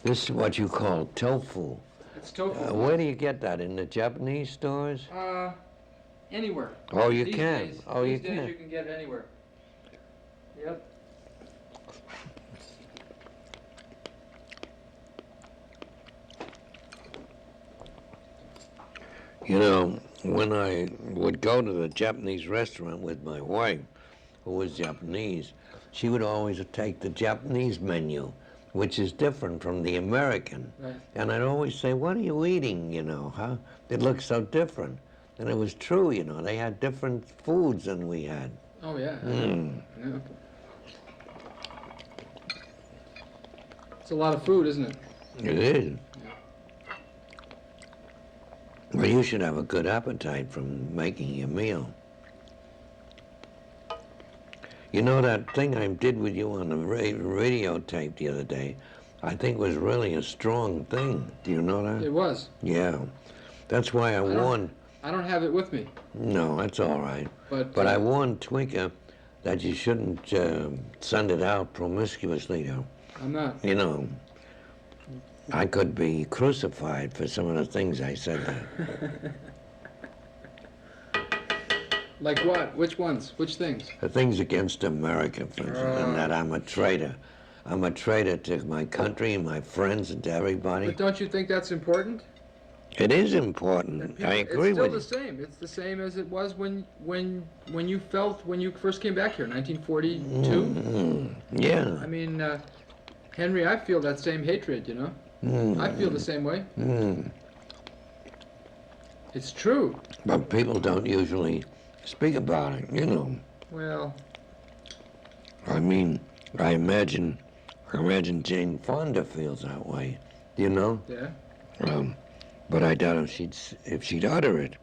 This is what you call tofu. It's tofu. Where do you get that? In the Japanese stores? Anywhere. Oh, you These can. Days, Oh, you these days can. you can get it anywhere. Yep. You know, when I would go to the Japanese restaurant with my wife, who was Japanese, she would always take the Japanese menu, which is different from the American. Right. And I'd always say, what are you eating, you know, huh? It looks so different. And it was true, you know, they had different foods than we had. Oh, yeah. Mm. Yeah. It's a lot of food, isn't it? It is. Well, you should have a good appetite from making your meal. You know, that thing I did with you on the radio tape the other day, I think was really a strong thing. Do you know that? It was. Yeah. That's why I warned. I don't have it with me. No, that's all right. But I warned Twinker that you shouldn't send it out promiscuously, though. I'm not. You know, I could be crucified for some of the things I said there. Like what? Which ones? Which things? The things against America, for instance, and that I'm a traitor. I'm a traitor to my country and my friends and to everybody. But don't you think that's important? It is important. I agree with you. It's still the same. It's the same as it was when you felt when you first came back here, 1942. Yeah. I mean, Henry, I feel that same hatred. You know, I feel the same way. It's true. But people don't usually speak about it, you know. Well, I mean, I imagine Jane Fonda feels that way, you know. yeah. But I doubt if she'd utter it.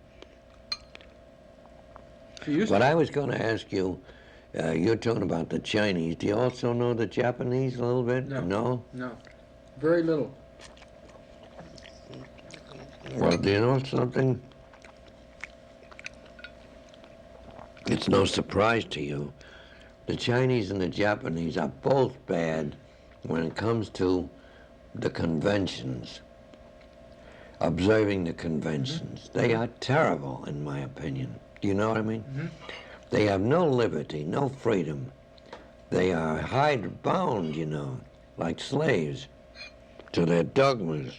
She used But to. I was going to ask you, you're talking about the Chinese. Do you also know the Japanese a little bit? No. No. Very little. Well, do you know something? It's no surprise to you. The Chinese and the Japanese are both bad when it comes to the conventions, observing the conventions. They are terrible, in my opinion. Do you know what I mean? They have no liberty, no freedom. They are hide-bound, you know, like slaves to their dogmas.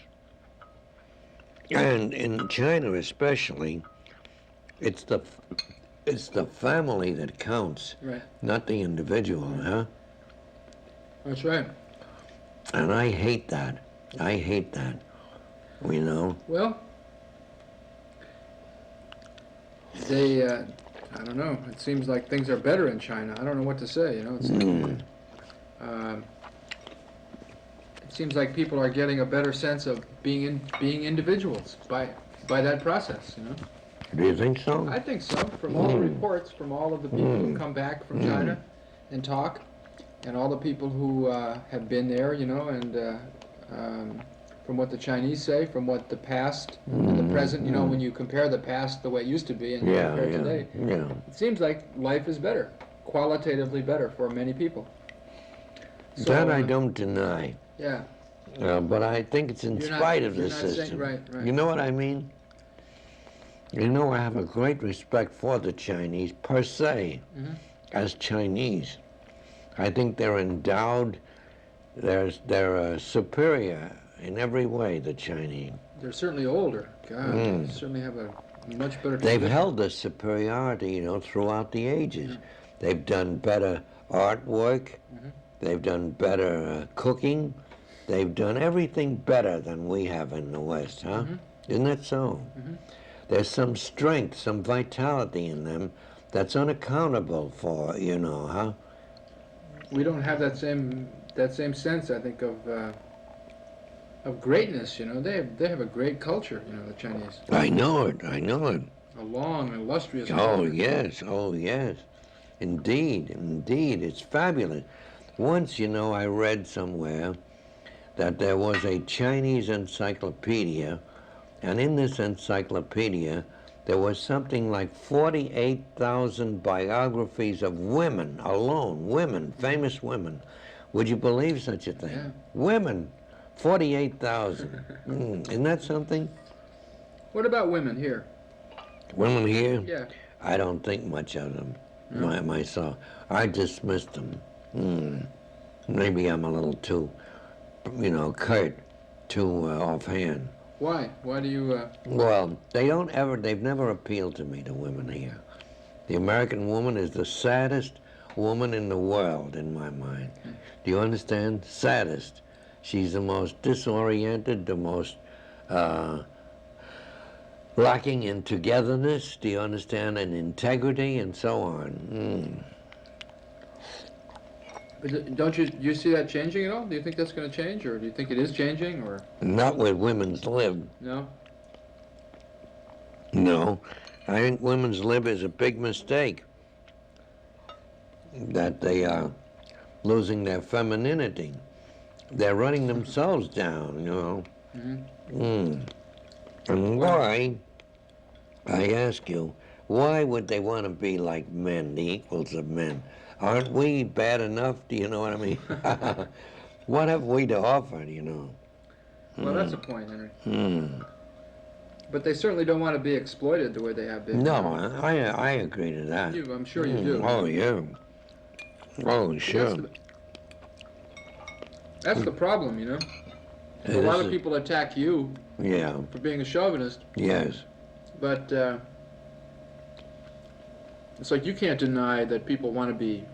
And in China especially, it's the family that counts, Right. not the individual, huh? That's right. And I hate that. I hate that, you know? Well, they, I don't know. It seems like things are better in China. I don't know what to say, you know. It seems like people are getting a better sense of being individuals by that process, you know. Do you think so? I think so. From all the reports, from all of the people who come back from China and talk, and all the people who have been there, you know, and from what the Chinese say, from what the past and the present, you know, when you compare the past the way it used to be and you compare today, it seems like life is better, qualitatively better for many people. So, that I don't deny. Yeah. But I think it's in spite of the system. Right. You know what I mean? You know, I have a great respect for the Chinese per se, as Chinese. I think they're endowed, they're superior in every way, the Chinese. They're certainly older. God, they certainly have a much better They've tradition. held the superiority, you know, throughout the ages. They've done better artwork. They've done better cooking. They've done everything better than we have in the West, huh? Isn't that so? There's some strength, some vitality in them that's unaccountable for, you know, huh? We don't have that same sense, I think, of greatness. You know, they have a great culture. You know, the Chinese. I know it. A long, illustrious. Oh culture. yes, indeed, it's fabulous. Once, you know, I read somewhere that there was a Chinese encyclopedia, and in this encyclopedia there was something like 48,000 biographies of women alone, famous women. Would you believe such a thing? Yeah. Women 48,000. Isn't that something? What about women here? Women here? Yeah. I don't think much of them, No? myself. I dismissed them. Maybe I'm a little too, curt, too offhand. Why? Why do you? Well, they've never appealed to me, the women here. The American woman is the saddest woman in the world, in my mind. Do you understand? Saddest. She's the most disoriented, the most lacking in togetherness, do you understand, and integrity, and so on. Don't you see that changing at all? Do you think that's going to change, or do you think it is changing, or Not with women's lib. no? No. I think women's lib is a big mistake. That they are losing their femininity. They're running themselves down, And why, I ask you, why would they want to be like men, the equals of men? Aren't we bad enough? Do you know what I mean? What have we to offer, Well, that's a point, Henry. But they certainly don't want to be exploited the way they have been. No, I agree to that. I'm sure you do. Oh, yeah. Oh, sure. That's the problem, A lot of people attack you Yeah, for being a chauvinist, yes. but it's like you can't deny that people want to be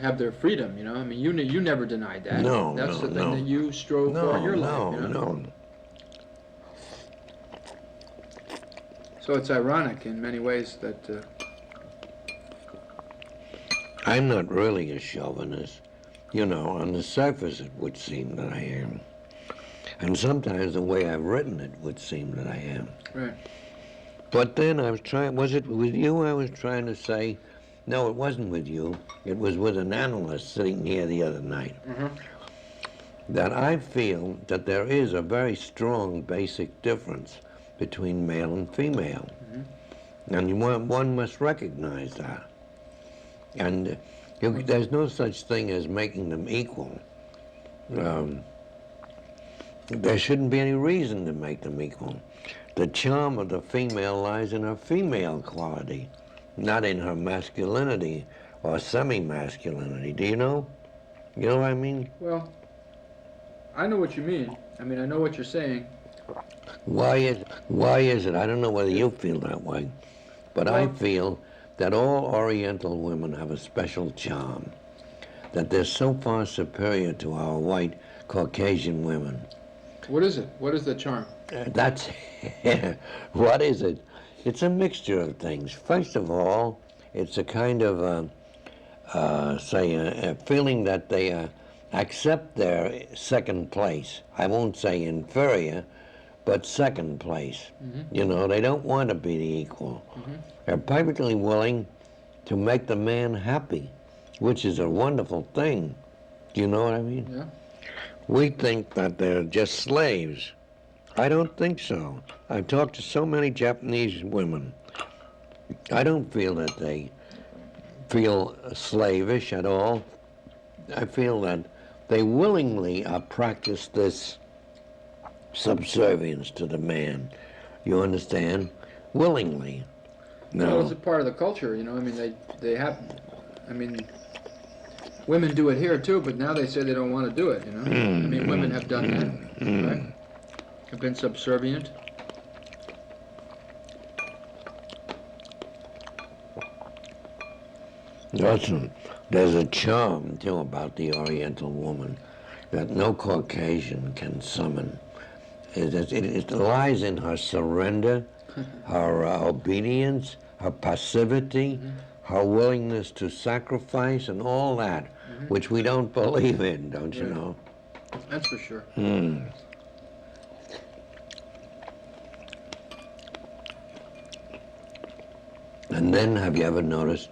have their freedom. I mean, you never denied that. No, that's no, the thing no. that you strove for in your life. No. So it's ironic in many ways that. I'm not really a chauvinist. On the surface it would seem that I am. And sometimes the way I've written it would seem that I am. Right. But then was it with you I was trying to say? No, it wasn't with you. It was with an analyst sitting here the other night. That I feel that there is a very strong basic difference between male and female. And one must recognize that. And there's no such thing as making them equal. There shouldn't be any reason to make them equal. The charm of the female lies in her female quality, not in her masculinity or semi-masculinity. Do you know? You know what I mean? Well, I know what you mean. I mean, I know what you're saying. Why is it? I don't know whether you feel that way, but I feel that all Oriental women have a special charm, that they're so far superior to our white Caucasian women. What is it? What is the charm? That's, what is it? It's a mixture of things. First of all, it's a kind of, a feeling that they accept their second place. I won't say inferior, but second place. They don't want to be the equal. They're perfectly willing to make the man happy, which is a wonderful thing. Do you know what I mean? Yeah. We think that they're just slaves. I don't think so. I've talked to so many Japanese women. I don't feel that they feel slavish at all. I feel that they willingly practice this subservience to the man. You understand? Willingly. No. Well, it's a part of the culture, I mean, they have. I mean, women do it here too, but now they say they don't want to do it. I mean, women have done that, right? Have been subservient. Listen, there's a charm too about the Oriental woman that no Caucasian can summon. It lies in her surrender, her obedience, her passivity, her willingness to sacrifice, and all that, which we don't believe in, don't you know? That's for sure. And then, have you ever noticed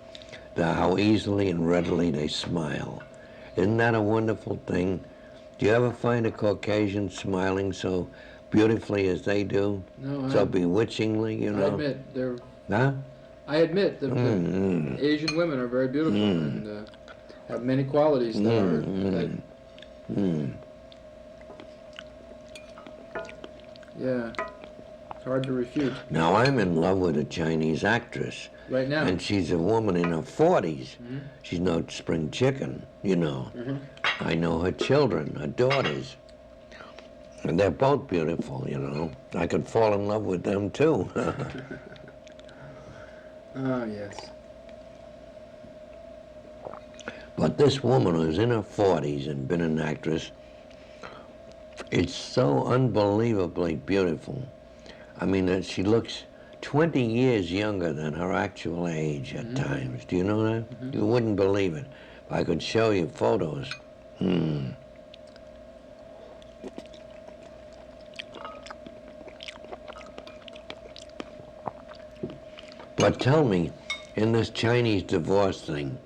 how easily and readily they smile? Isn't that a wonderful thing? Do you ever find a Caucasian smiling so beautifully as they do? No, So bewitchingly, I admit they're. Huh? I admit that the Asian women are very beautiful and have many qualities that are. Yeah. It's hard to refute. Now, I'm in love with a Chinese actress. Right now. And she's a woman in her 40s. Mm-hmm. She's no spring chicken, you know. Mm-hmm. I know her children, her daughters. And they're both beautiful, you know. I could fall in love with them, too. Oh, yes. But this woman who's in her 40s and been an actress, it's so unbelievably beautiful. I mean, she looks 20 years younger than her actual age at times. Do you know that? You wouldn't believe it. If I could show you photos. But tell me, in this Chinese divorce thing,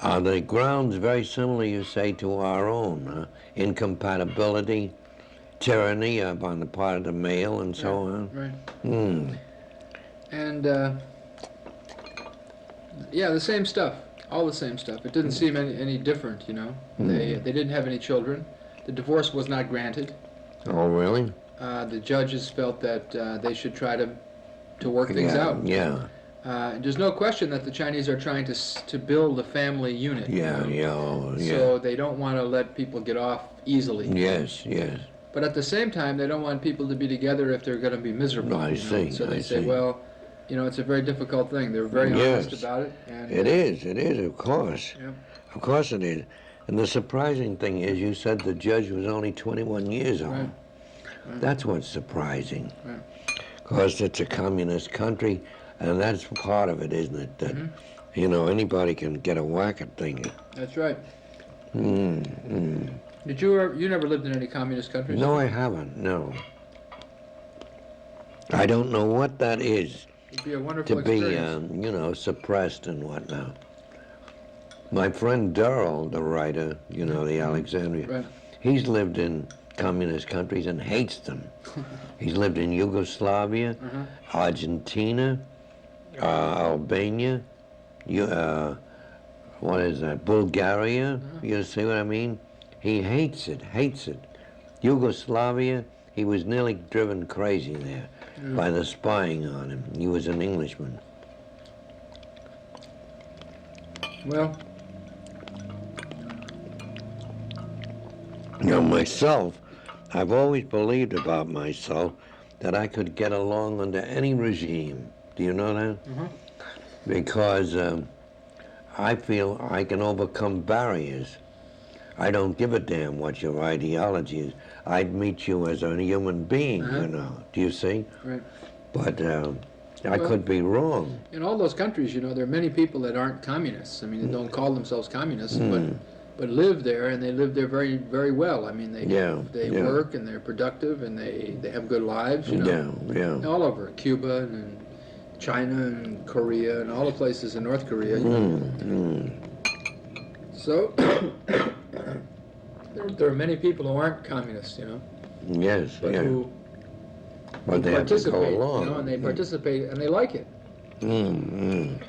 are the grounds very similar, you say, to our own? Incompatibility, tyranny on the part of the male, and so on? Right. And, yeah, the same stuff. All the same stuff. It didn't seem any different, you know. They didn't have any children. The divorce was not granted. Oh, really? The judges felt that they should try to work things out. Yeah. There's no question that the Chinese are trying to build a family unit. Yeah, So they don't want to let people get off easily. Yes, yes. But at the same time, they don't want people to be together if they're going to be miserable. I see. So they say, see. well, you know, it's a very difficult thing. They're very honest about it. And, it is, of course. Yeah. Of course it is. And the surprising thing is, you said the judge was only 21 years old. Right. That's what's surprising. Right. Because it's a communist country, and that's part of it, isn't it? That, you know, anybody can get a whack at things. That's right. Mm-hmm. Did you never lived in any communist countries? No, I haven't, no. I don't know what that is. It'd be a wonderful To be, experience. you know, suppressed and whatnot. My friend Durrell, the writer, you know, the Alexandria, Right. he's lived in communist countries and hates them. He's lived in Yugoslavia, Argentina, Albania, what is that, Bulgaria, you see what I mean? He hates it. Yugoslavia, he was nearly driven crazy there by the spying on him. He was an Englishman. Well, You know, myself, I've always believed about myself that I could get along under any regime. Do you know that? Because I feel I can overcome barriers. I don't give a damn what your ideology is. I'd meet you as a human being, you know. Do you see? right. But I could be wrong. In all those countries, you know, there are many people that aren't communists. I mean, they don't call themselves communists, but live there, and they live there very, very well. I mean, they work, and they're productive, and they have good lives, you know. All over, Cuba and China and Korea and all the places in North Korea. You know. So there are many people who aren't communists, you know, Yes, but yeah. who But they have to go participate, along. you know, and they participate and they like it. There's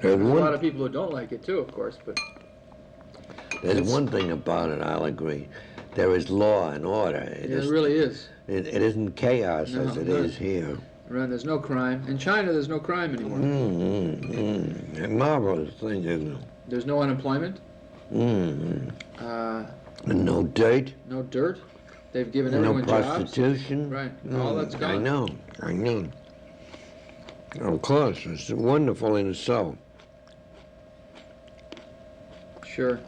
There's a one lot of people who don't like it too, of course, but There's one thing about it, I'll agree. There is law and order. It really is. It isn't chaos as it is here. Right, there's no crime. In China, there's no crime anymore. A marvelous thing, isn't it? There's no unemployment. And no dirt. No dirt. They've given No everyone jobs. prostitution. Right, all that's gone. I know. Of course, it's wonderful in itself. Sure.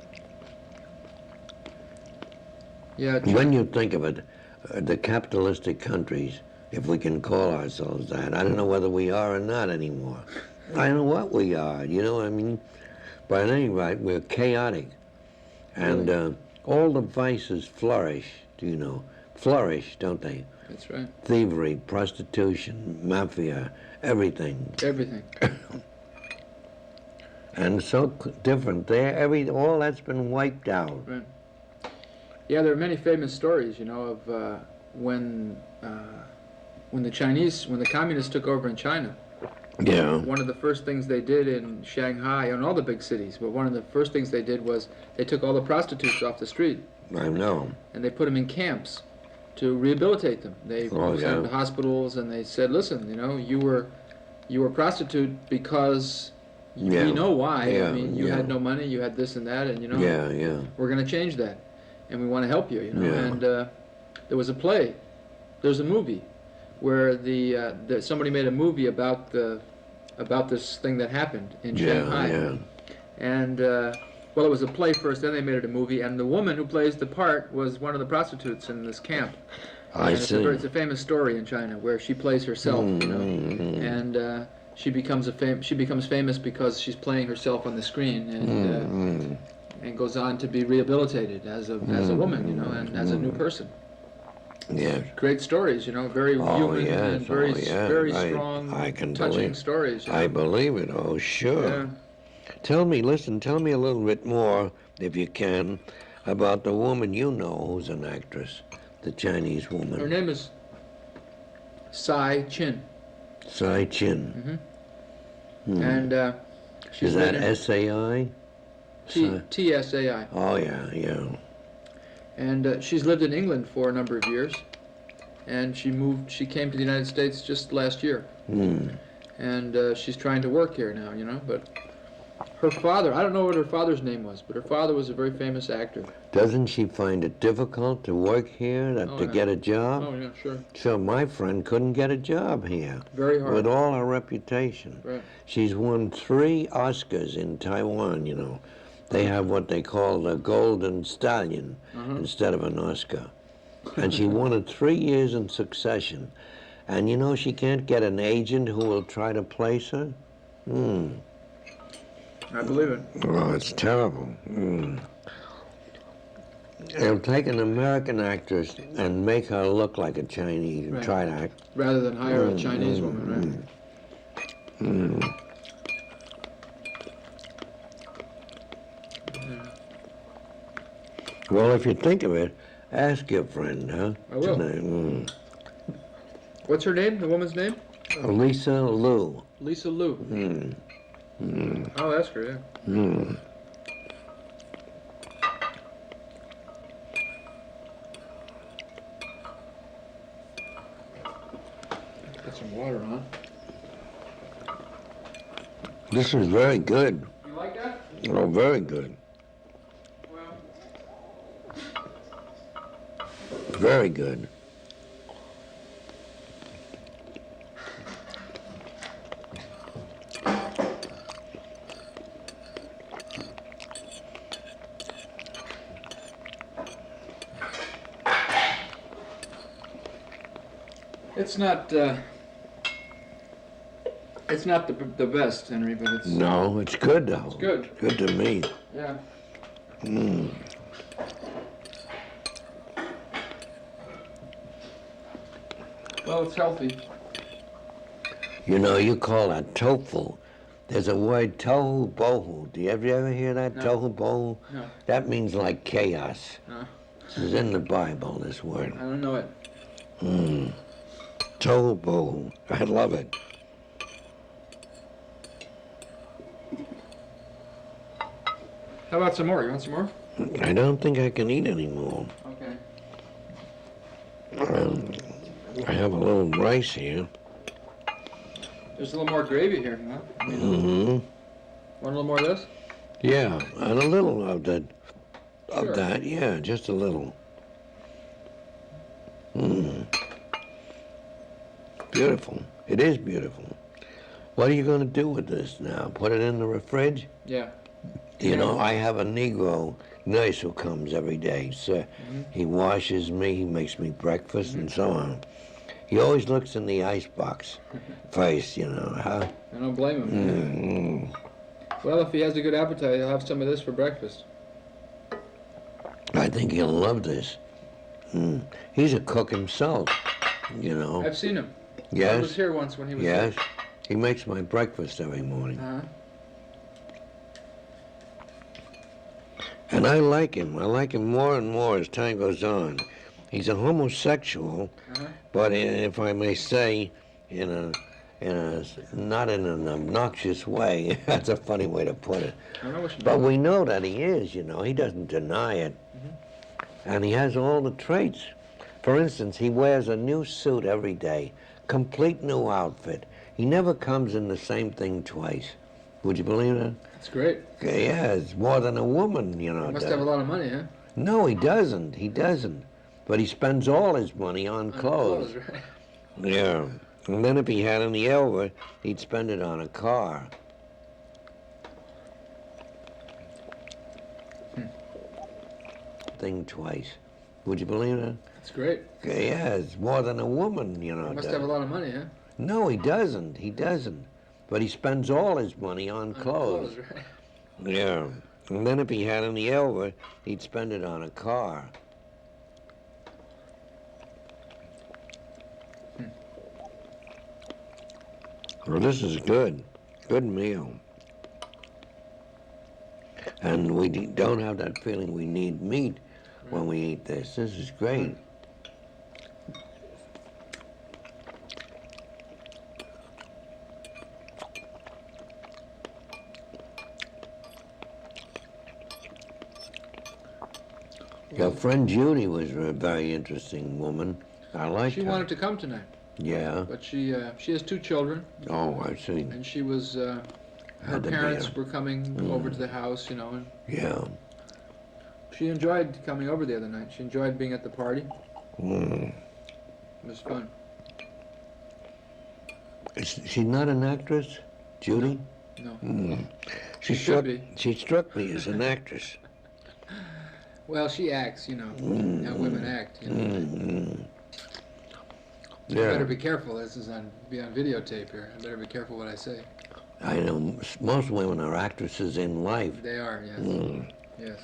Yeah. When you think of it, the capitalistic countries, if we can call ourselves that, I don't know whether we are or not anymore. I don't know what we are, you know what I mean? But at any rate, we're chaotic. And all the vices flourish, do you know? Flourish, don't they? That's right. Thievery, prostitution, mafia, everything. Everything. And so different there, all that's been wiped out. Right. Yeah, there are many famous stories, you know, of when the communists took over in China. Yeah. One of the first things they did in Shanghai and all the big cities, but one of the first things they did was they took all the prostitutes off the street. I know. And they put them in camps to rehabilitate them. They sent them to hospitals, and they said, "Listen, you know, you were a prostitute because we know why. I mean, you had no money, you had this and that, and you know, we're going to change that, and we want to help you, you know." And there was a play, there's a movie, where somebody made a movie about this thing that happened in Shanghai, and well, it was a play first, then they made it a movie, and the woman who plays the part was one of the prostitutes in this camp. I see. It's a famous story in China where she plays herself, you know, and she becomes famous because she's playing herself on the screen, and goes on to be rehabilitated as a woman, you know, and as a new person. Yeah. Great stories, you know, very human and very strong, touching stories. You know? I believe it. Oh, sure. Yeah. Tell me a little bit more, if you can, about the woman you know who's an actress, the Chinese woman. Her name is Tsai Chin. Tsai Chin. And she's is that S-A-I? T-S-A-I. Oh, yeah. And she's lived in England for a number of years, and she came to the United States just last year. And she's trying to work here now, you know, but her father, I don't know what her father's name was, but her father was a very famous actor. Doesn't she find it difficult to work here, to get a job? Oh, yeah, sure. So my friend couldn't get a job here. Very hard. With all her reputation. Right. She's won 3 Oscars in Taiwan, you know. They have what they call the Golden Stallion instead of an Oscar. And she won it 3 years in succession. And you know she can't get an agent who will try to place her? I believe it. Oh, it's terrible. They'll take an American actress and make her look like a Chinese and try to act. Rather than hire a Chinese woman, right? Well, if you think of it, ask your friend, huh? I will. What's her name, the woman's name? Lisa Liu. Lisa Liu. Oh, that's great. Yeah. Put some water on. This is very good. You like that? Oh, very good. Well, very good. it's not the best, Henry, but it's... No, it's good, though. It's good. Good to me. Yeah. Well, it's healthy. You know, you call that tofu. There's a word, tohu bohu. Do you ever hear that, tohu bohu? No. That means like chaos. No. This is in the Bible, this word. I don't know it. Tohu bohu. I love it. How about some more? You want some more? I don't think I can eat any more. Okay. I have a little rice here. There's a little more gravy here, huh? Want a little more of this? Yeah, and a little of that. Of Sure. that, yeah, just a little. Beautiful. It is beautiful. What are you going to do with this now? Put it in the fridge? Yeah. You know, I have a Negro nurse who comes every day. So he washes me, he makes me breakfast, and so on. He always looks in the icebox first, you know, huh? I don't blame him. Well, if he has a good appetite, he'll have some of this for breakfast. I think he'll love this. He's a cook himself, you know. I've seen him. Yes? I was here once when he was Yes. He makes my breakfast every morning. here. And I like him. I like him more and more as time goes on. He's a homosexual, but if I may say, not in an obnoxious way. That's a funny way to put it. I don't know what you But mean. we know that he is, you know. He doesn't deny it. And he has all the traits. For instance, he wears a new suit every day, complete new outfit. He never comes in the same thing twice. Would you believe that? That's great. Yeah, it's more than a woman, He must have a lot of money, huh? No, he doesn't. He doesn't. But he spends all his money on clothes. Right? Yeah. And then if he had any over, he'd spend it on a car. Thing twice. Would you believe that? That's great. Yeah, it's more than a woman, He must have a lot of money, huh? No, he doesn't. He doesn't. But he spends all his money on clothes. Right? Yeah. And then if he had any over, he'd spend it on a car. Well, this is good. Good meal. And we don't have that feeling we need meat when we eat this. This is great. Your friend Judy was a very interesting woman. I liked her. She wanted to come tonight. Yeah. But she has 2 children. Oh, I see. And she was, her parents were coming over to the house, you know. And yeah. she enjoyed coming over the other night. She enjoyed being at the party. It was fun. She's not an actress, Judy? No. She should be. She struck me as an actress. Well, she acts, you know, how women act, you know. You better be careful. This is on videotape here. I better be careful what I say. I know most women are actresses in life. They are, yes. Yes.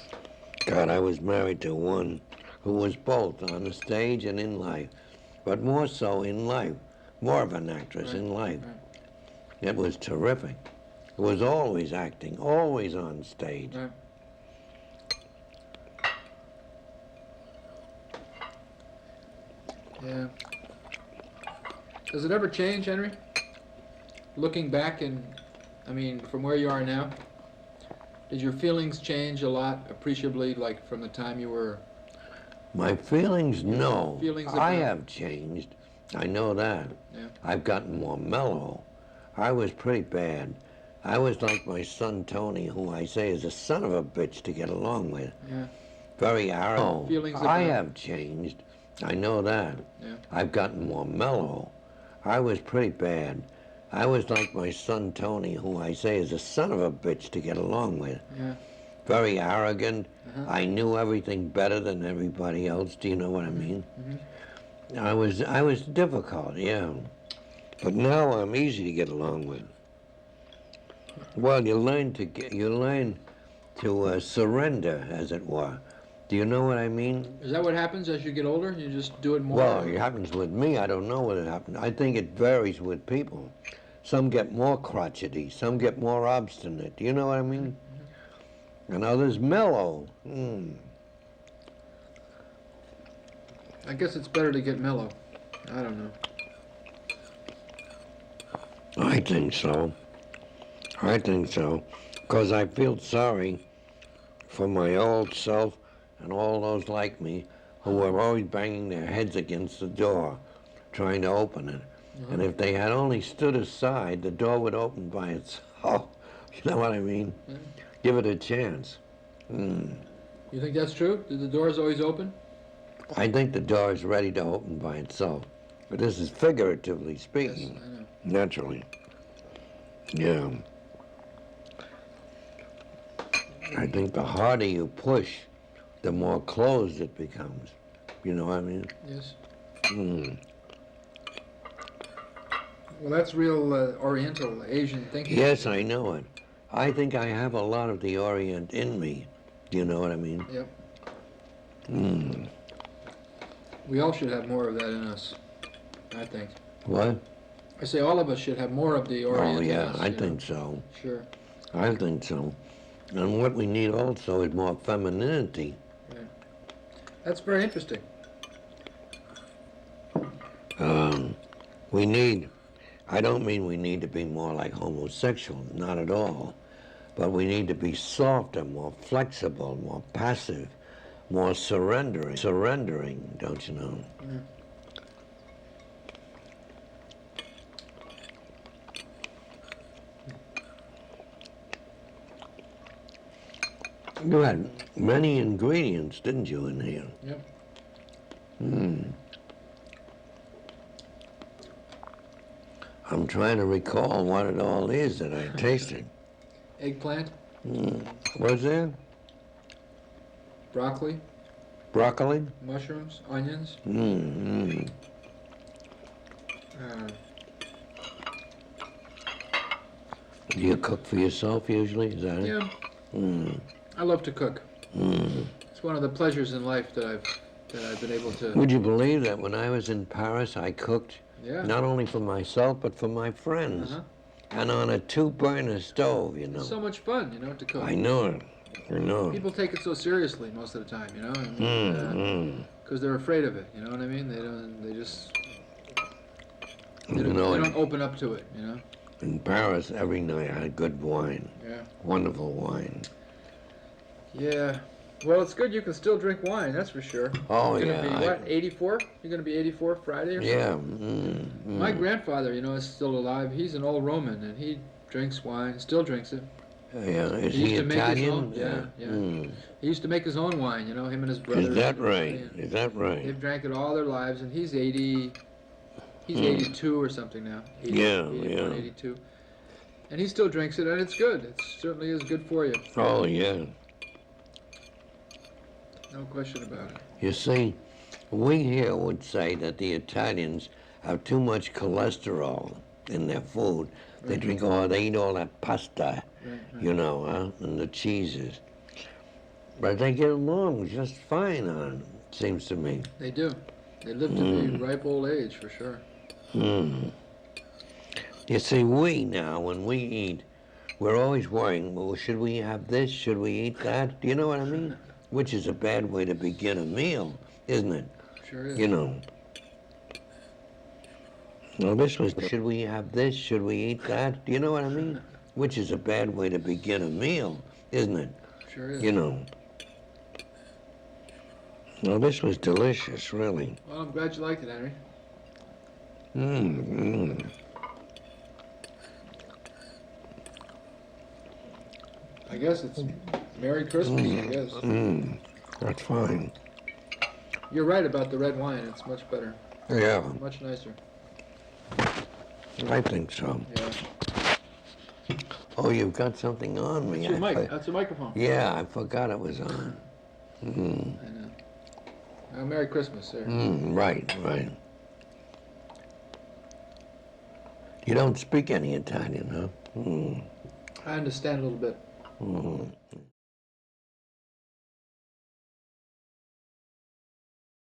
God, I was married to one who was both on the stage and in life, but more so in life. More of an actress in life. Right. It was terrific. It was always acting, always on stage. Right. Yeah. Does it ever change, Henry? Looking back from where you are now, did your feelings change a lot appreciably, like from the time you were... My feelings, no. Feelings I have changed. I know that. Yeah. I've gotten more mellow. I was pretty bad. I was like my son Tony, who I say is a son of a bitch to get along with. Yeah. Very arrogant. Feelings I have changed. I know that. Yeah. I've gotten more mellow. I was pretty bad. I was like my son Tony, who I say is a son of a bitch to get along with. Yeah. Very arrogant. I knew everything better than everybody else. Do you know what I mean? I was difficult, yeah. But now I'm easy to get along with. Well, you learn to surrender, as it were. Do you know what I mean? Is that what happens as you get older? You just do it more? Well, it happens with me. I don't know what it happens. I think it varies with people. Some get more crotchety. Some get more obstinate. Do you know what I mean? And others mellow. I guess it's better to get mellow. I don't know. I think so. I think so. Because I feel sorry for my old self and all those like me who were always banging their heads against the door, trying to open it. And if they had only stood aside, the door would open by itself. You know what I mean? Yeah. Give it a chance. You think that's true? Do the doors always open? I think the door is ready to open by itself. But this is figuratively speaking. Yes, I know. Naturally. Yeah. I think the harder you push, the more closed it becomes. You know what I mean? Yes. Well, that's real Oriental, Asian thinking. Yes, I know it. I think I have a lot of the Orient in me. You know what I mean? Yep. We all should have more of that in us, I think. What? I say all of us should have more of the Orient in us. I think so. Sure. I think so. And what we need also is more femininity. Right. That's very interesting. We need, I don't mean we need to be more like homosexuals, not at all. But we need to be softer, more flexible, more passive, more surrendering, don't you know? Mm. You had many ingredients, didn't you, in here? Yep. I'm trying to recall what it all is that I tasted. Eggplant, What's that? broccoli, Broccoli? mushrooms, onions. Mm-hmm. Uh, Do you cook for yourself usually? Is that it? yeah, Mm. I love to cook. Mm. It's one of the pleasures in life that I've been able to. Would you believe that when I was in Paris, I cooked Yeah. not only for myself but for my friends, and on a 2-burner stove, you know. It's so much fun, to cook. I know it. I know it. People take it so seriously most of the time, because they're afraid of it. You know what I mean? They don't. They just. They don't open up to it. In Paris, every night I had good wine. Yeah. Wonderful wine. Yeah. Well, it's good you can still drink wine, that's for sure. Oh, You're yeah. gonna be, what, 84? You're going to be 84 Friday or Yeah. something? My grandfather, is still alive. He's an old Roman, and he drinks wine, still drinks it. Yeah. Is He he used to make his own. Italian? Yeah. He used to make his own wine, him and his brothers. Is that and right? everybody, Is that right? They've drank it all their lives, and he's 80. He's 82 or something now. 80, Yeah, 81, 82. And he still drinks it, and it's good. It certainly is good for you. Oh, yeah. No question about it. You see, we here would say that the Italians have too much cholesterol in their food. They they eat all that pasta, and the cheeses. But they get along just fine on it, seems to me. They do. They live to the ripe old age, for sure. You see, when we eat, we're always worrying, well, should we have this? Should we eat that? Do you know what I mean? Which is a bad way to begin a meal, isn't it? Sure is. Well, this was, should we have this? Should we eat that? Do you know what I mean? Which is a bad way to begin a meal, isn't it? Sure is. Well, this was delicious, really. Well, I'm glad you liked it, Henry. I guess it's Merry Christmas, I guess. That's fine. You're right about the red wine. It's much better. Yeah, Much nicer. I think so. Yeah. Oh, you've got something on me. That's your mic. That's your microphone. Yeah, I forgot it was on. I know. Merry Christmas, sir. Right. You don't speak any Italian, huh? I understand a little bit.